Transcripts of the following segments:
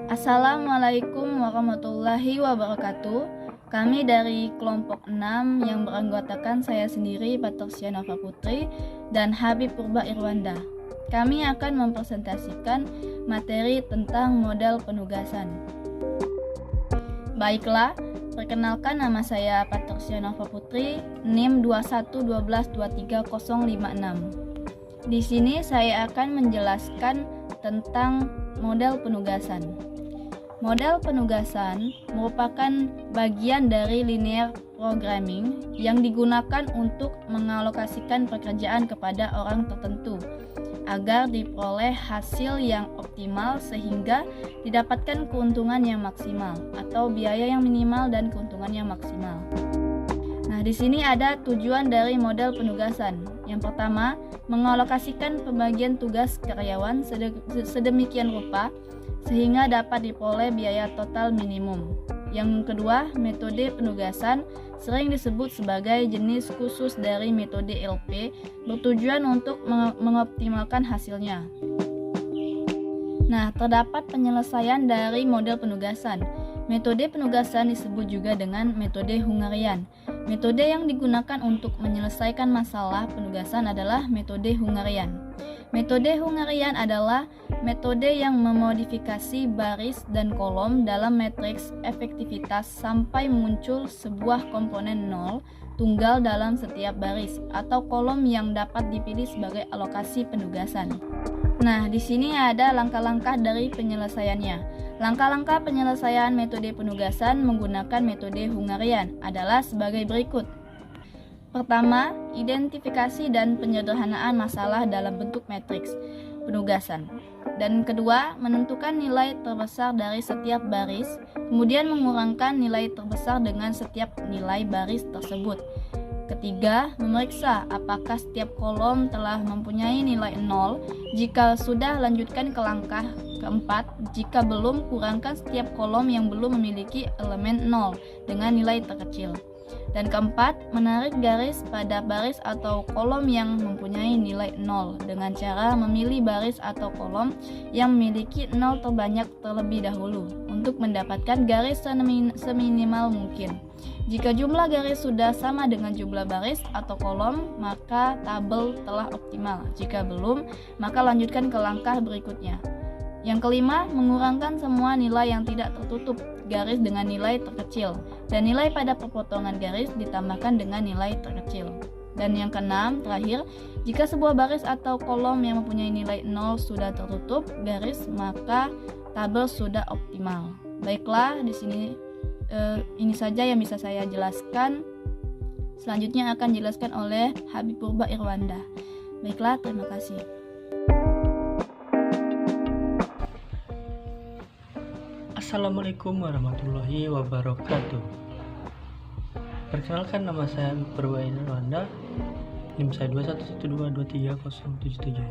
Assalamualaikum warahmatullahi wabarakatuh. Kami dari kelompok 6 yang beranggotakan saya sendiri, Patricia Nova Putri, dan Habib Purba Irwanda. Kami akan mempresentasikan materi tentang model penugasan. Baiklah, perkenalkan nama saya Patricia Nova Putri, NIM 2112230056. Di sini saya akan menjelaskan tentang model penugasan. Model penugasan merupakan bagian dari linear programming yang digunakan untuk mengalokasikan pekerjaan kepada orang tertentu agar diperoleh hasil yang optimal sehingga didapatkan keuntungan yang maksimal atau biaya yang minimal dan keuntungan yang maksimal. Nah, di sini ada tujuan dari model penugasan. Yang pertama, mengalokasikan pembagian tugas karyawan sedemikian rupa sehingga dapat diperoleh biaya total minimum. Yang kedua, metode penugasan sering disebut sebagai jenis khusus dari metode LP, bertujuan untuk mengoptimalkan hasilnya. Nah, terdapat penyelesaian dari model penugasan. Metode penugasan disebut juga dengan metode Hungarian. Metode yang digunakan untuk menyelesaikan masalah penugasan adalah metode Hungarian. Metode Hungarian adalah metode yang memodifikasi baris dan kolom dalam matriks efektivitas sampai muncul sebuah komponen nol tunggal dalam setiap baris atau kolom yang dapat dipilih sebagai alokasi penugasan. Nah, di sini ada langkah-langkah dari penyelesaiannya. Langkah-langkah penyelesaian metode penugasan menggunakan metode Hungarian adalah sebagai berikut. Pertama, identifikasi dan penyederhanaan masalah dalam bentuk matriks penugasan. Dan kedua, menentukan nilai terbesar dari setiap baris, kemudian mengurangkan nilai terbesar dengan setiap nilai baris tersebut. Ketiga, memeriksa apakah setiap kolom telah mempunyai nilai 0. Jika sudah, lanjutkan ke langkah keempat. Jika belum, kurangkan setiap kolom yang belum memiliki elemen 0 dengan nilai terkecil. Dan keempat, menarik garis pada baris atau kolom yang mempunyai nilai 0 dengan cara memilih baris atau kolom yang memiliki 0 terbanyak terlebih dahulu untuk mendapatkan garis seminimal mungkin. Jika jumlah garis sudah sama dengan jumlah baris atau kolom, maka tabel telah optimal. Jika belum, maka lanjutkan ke langkah berikutnya. Yang kelima, mengurangkan semua nilai yang tidak tertutup garis dengan nilai terkecil, dan nilai pada pepotongan garis ditambahkan dengan nilai terkecil. Dan yang keenam, terakhir, jika sebuah baris atau kolom yang mempunyai nilai 0 sudah tertutup garis, maka tabel sudah optimal. Baiklah, di sini ini saja yang bisa saya jelaskan. Selanjutnya akan dijelaskan oleh Habib Purba Irwanda. Baiklah, terima kasih. Assalamualaikum warahmatullahi wabarakatuh. Perkenalkan, nama saya Purba Irwanda, NIM saya 2112230077.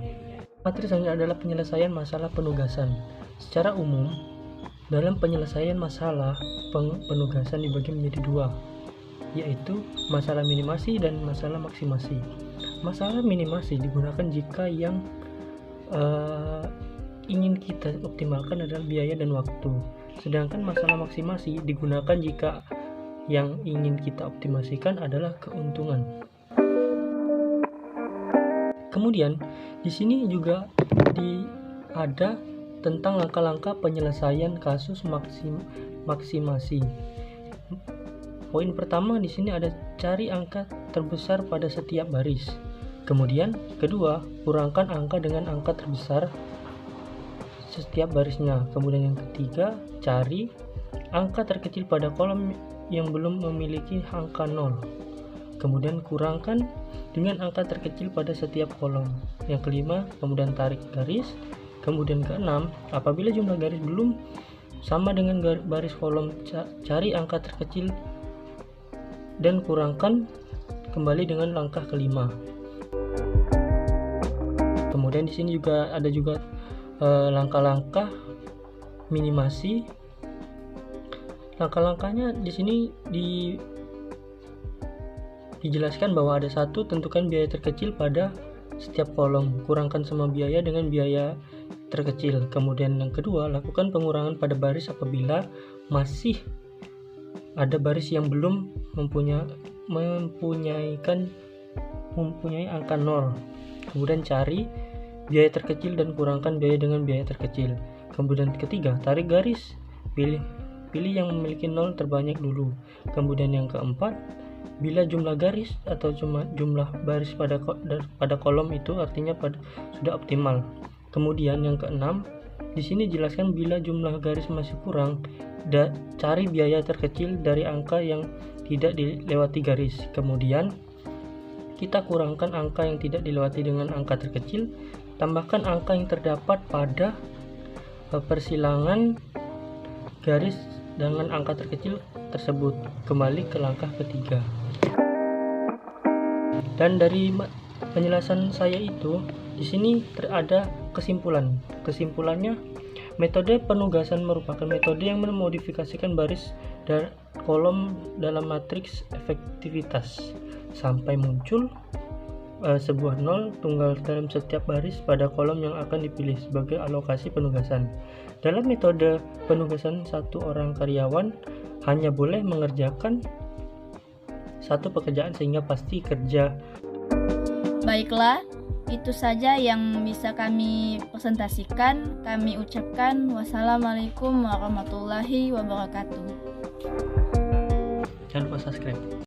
Materi saya adalah penyelesaian masalah penugasan. Secara umum, dalam penyelesaian masalah penugasan dibagi menjadi dua, yaitu masalah minimasi dan masalah maksimasi. Masalah minimasi digunakan jika yang ingin kita optimalkan adalah biaya dan waktu. Sedangkan masalah maksimasi digunakan jika yang ingin kita optimasikan adalah keuntungan. Kemudian di sini juga ada tentang langkah-langkah penyelesaian kasus maksimasi. Poin pertama di sini ada cari angka terbesar pada setiap baris. Kemudian kedua, kurangkan angka dengan angka terbesar setiap barisnya. Kemudian yang ketiga, cari angka terkecil pada kolom yang belum memiliki angka 0. Kemudian kurangkan dengan angka terkecil pada setiap kolom. Yang kelima, kemudian tarik garis. Kemudian keenam, apabila jumlah garis belum sama dengan baris kolom, cari angka terkecil dan kurangkan kembali dengan langkah kelima. Kemudian di sini juga ada langkah-langkah minimasi. Langkah-langkahnya di sini dijelaskan bahwa ada satu, tentukan biaya terkecil pada setiap kolom, kurangkan semua biaya dengan biaya terkecil. Kemudian yang kedua, lakukan pengurangan pada baris apabila masih ada baris yang belum mempunyai angka 0. Kemudian cari biaya terkecil dan kurangkan biaya dengan biaya terkecil. Kemudian ketiga, tarik garis, pilih yang memiliki 0 terbanyak dulu. Kemudian yang keempat, bila jumlah garis atau jumlah baris pada kolom itu artinya sudah optimal. Kemudian yang keenam, di sini jelaskan bila jumlah garis masih kurang, cari biaya terkecil dari angka yang tidak dilewati garis. Kemudian kita kurangkan angka yang tidak dilewati dengan angka terkecil, tambahkan angka yang terdapat pada persilangan garis dengan angka terkecil tersebut. Kembali ke langkah ketiga. Dan dari penjelasan saya itu, di sini ada kesimpulan. Kesimpulannya, metode penugasan merupakan metode yang memodifikasikan baris dan kolom dalam matriks efektivitas sampai muncul sebuah 0 tunggal dalam setiap baris pada kolom yang akan dipilih sebagai alokasi penugasan. Dalam metode penugasan, satu orang karyawan hanya boleh mengerjakan satu pekerjaan sehingga pasti kerja. Baiklah, itu saja yang bisa kami presentasikan. Kami ucapkan wassalamualaikum warahmatullahi wabarakatuh. Jangan lupa subscribe.